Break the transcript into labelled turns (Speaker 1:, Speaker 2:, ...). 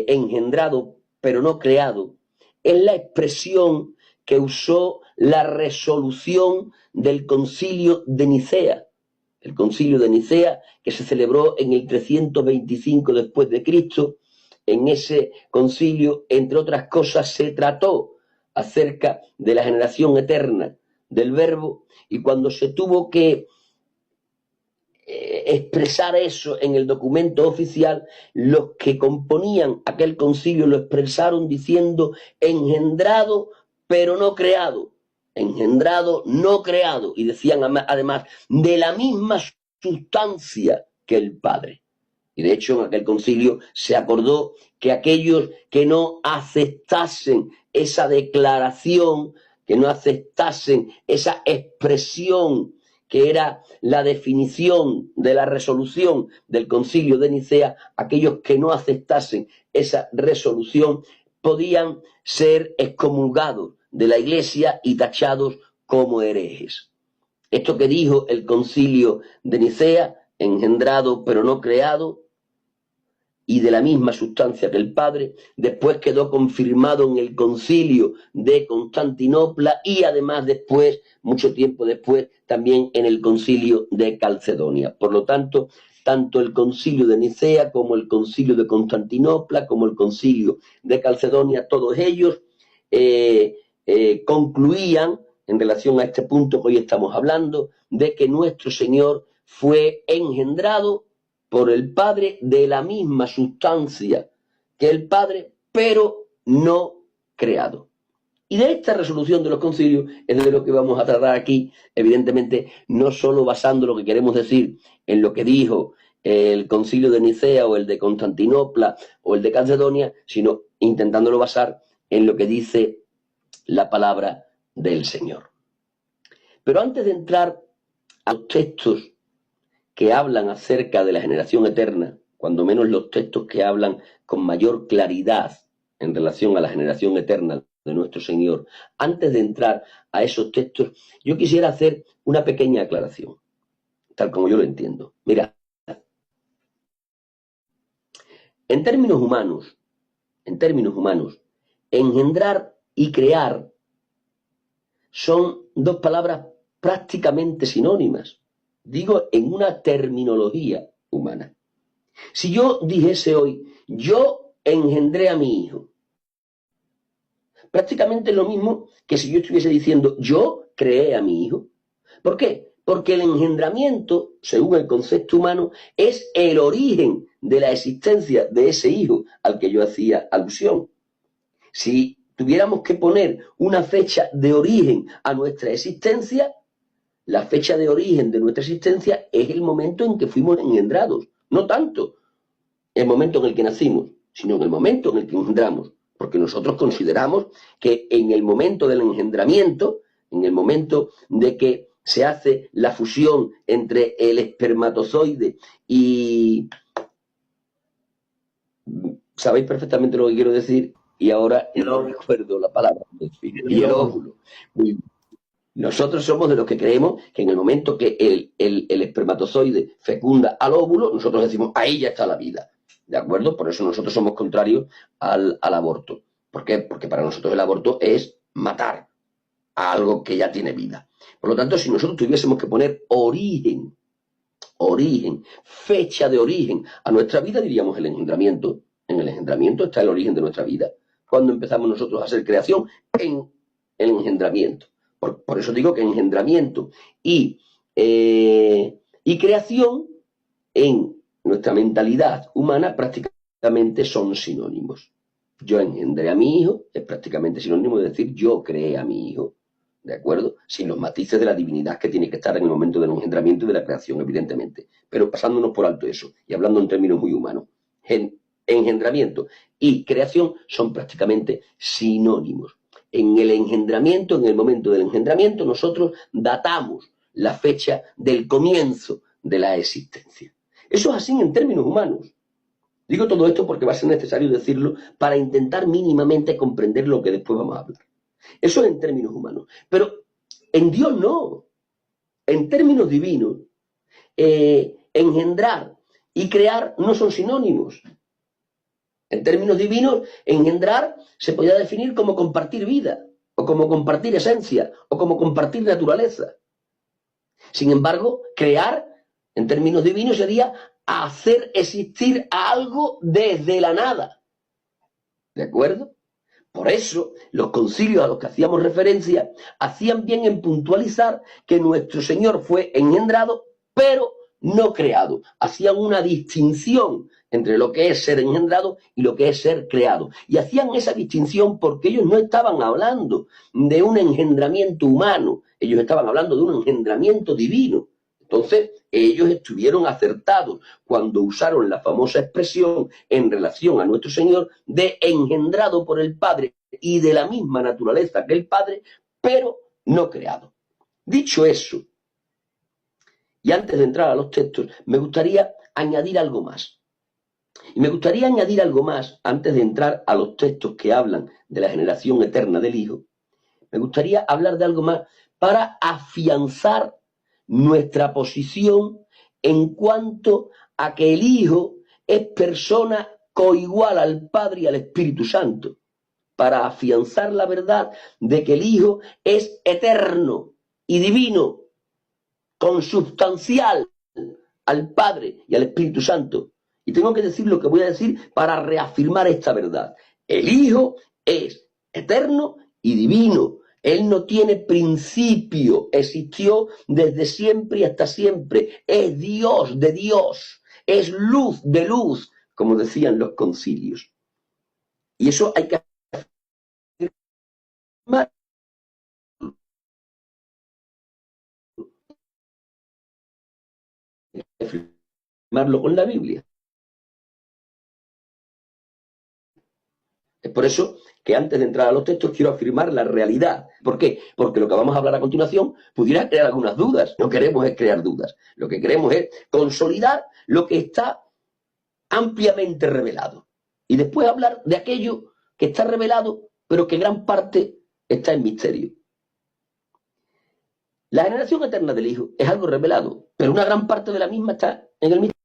Speaker 1: engendrado pero no creado, es la expresión que usó la resolución del Concilio de Nicea. El Concilio de Nicea, que se celebró en el 325 después de Cristo. En ese concilio, entre otras cosas, se trató acerca de la generación eterna del Verbo, y cuando se tuvo que expresar eso en el documento oficial, los que componían aquel concilio lo expresaron diciendo engendrado pero no creado, engendrado no creado, y decían además de la misma sustancia que el Padre. Y de hecho en aquel concilio se acordó que aquellos que no aceptasen esa declaración, que no aceptasen esa expresión que era la definición de la resolución del Concilio de Nicea, aquellos que no aceptasen esa resolución podían ser excomulgados de la Iglesia y tachados como herejes. Esto que dijo el Concilio de Nicea, engendrado pero no creado, y de la misma sustancia que el Padre, después quedó confirmado en el Concilio de Constantinopla y además después, mucho tiempo después, también en el Concilio de Calcedonia. Por lo tanto, tanto el Concilio de Nicea como el Concilio de Constantinopla, como el Concilio de Calcedonia, todos ellos concluían, en relación a este punto que hoy estamos hablando, de que nuestro Señor fue engendrado por el Padre de la misma sustancia que el Padre, pero no creado. Y de esta resolución de los concilios es de lo que vamos a tratar aquí, evidentemente, no solo basando lo que queremos decir en lo que dijo el concilio de Nicea o el de Constantinopla o el de Calcedonia, sino intentándolo basar en lo que dice la palabra del Señor. Pero antes de entrar a los textos que hablan acerca de la generación eterna, cuando menos los textos que hablan con mayor claridad en relación a la generación eterna de nuestro Señor, antes de entrar a esos textos, yo quisiera hacer una pequeña aclaración, tal como yo lo entiendo. Mira, en términos humanos, engendrar y crear son dos palabras prácticamente sinónimas. Digo, en una terminología humana. Si yo dijese hoy, yo engendré a mi hijo, prácticamente es lo mismo que si yo estuviese diciendo, yo creé a mi hijo. ¿Por qué? Porque el engendramiento, según el concepto humano, es el origen de la existencia de ese hijo al que yo hacía alusión. Si tuviéramos que poner una fecha de origen a nuestra existencia, la fecha de origen de nuestra existencia es el momento en que fuimos engendrados. No tanto el momento en el que nacimos, sino en el momento en el que engendramos. Porque nosotros consideramos que en el momento del engendramiento, en el momento de que se hace la fusión entre el espermatozoide y... Sabéis perfectamente lo que quiero decir y ahora no recuerdo la palabra. Y el óvulo. Nosotros somos de los que creemos que en el momento que el espermatozoide fecunda al óvulo, nosotros decimos, ahí ya está la vida. ¿De acuerdo? Por eso nosotros somos contrarios al aborto. ¿Por qué? Porque para nosotros el aborto es matar a algo que ya tiene vida. Por lo tanto, si nosotros tuviésemos que poner origen, fecha de origen a nuestra vida, diríamos el engendramiento. En el engendramiento está el origen de nuestra vida. Cuando empezamos nosotros a hacer creación, en el engendramiento. Por eso digo que engendramiento y creación en nuestra mentalidad humana prácticamente son sinónimos. Yo engendré a mi hijo es prácticamente sinónimo de decir yo creé a mi hijo, ¿de acuerdo? Sin los matices de la divinidad que tiene que estar en el momento del engendramiento y de la creación, evidentemente. Pero pasándonos por alto eso y hablando en términos muy humanos. Engendramiento y creación son prácticamente sinónimos. En el engendramiento, en el momento del engendramiento, nosotros datamos la fecha del comienzo de la existencia. Eso es así en términos humanos. Digo todo esto porque va a ser necesario decirlo para intentar mínimamente comprender lo que después vamos a hablar. Eso es en términos humanos. Pero en Dios no. En términos divinos, engendrar y crear no son sinónimos. En términos divinos, engendrar se podía definir como compartir vida, o como compartir esencia, o como compartir naturaleza. Sin embargo, crear, en términos divinos, sería hacer existir algo desde la nada. ¿De acuerdo? Por eso, los concilios a los que hacíamos referencia hacían bien en puntualizar que nuestro Señor fue engendrado, pero no creado. Hacían una distinción entre lo que es ser engendrado y lo que es ser creado. Y hacían esa distinción porque ellos no estaban hablando de un engendramiento humano, ellos estaban hablando de un engendramiento divino. Entonces, ellos estuvieron acertados cuando usaron la famosa expresión en relación a nuestro Señor de engendrado por el Padre y de la misma naturaleza que el Padre, pero no creado. Dicho eso, y antes de entrar a los textos, me gustaría añadir algo más. Y me gustaría añadir algo más antes de entrar a los textos que hablan de la generación eterna del Hijo. Me gustaría hablar de algo más para afianzar nuestra posición en cuanto a que el Hijo es persona coigual al Padre y al Espíritu Santo, para afianzar la verdad de que el Hijo es eterno y divino, consubstancial al Padre y al Espíritu Santo. Y tengo que decir lo que voy a decir para reafirmar esta verdad. El Hijo es eterno y divino. Él no tiene principio, existió desde siempre y hasta siempre. Es Dios de Dios, es luz de luz, como decían los concilios. Y eso hay que afirmarlo con la Biblia. Es por eso que antes de entrar a los textos quiero afirmar la realidad. ¿Por qué? Porque lo que vamos a hablar a continuación pudiera crear algunas dudas. No queremos es crear dudas. Lo que queremos es consolidar lo que está ampliamente revelado. Y después hablar de aquello que está revelado, pero que gran parte está en misterio. La generación eterna del Hijo es algo revelado, pero una gran parte de la misma está en el misterio.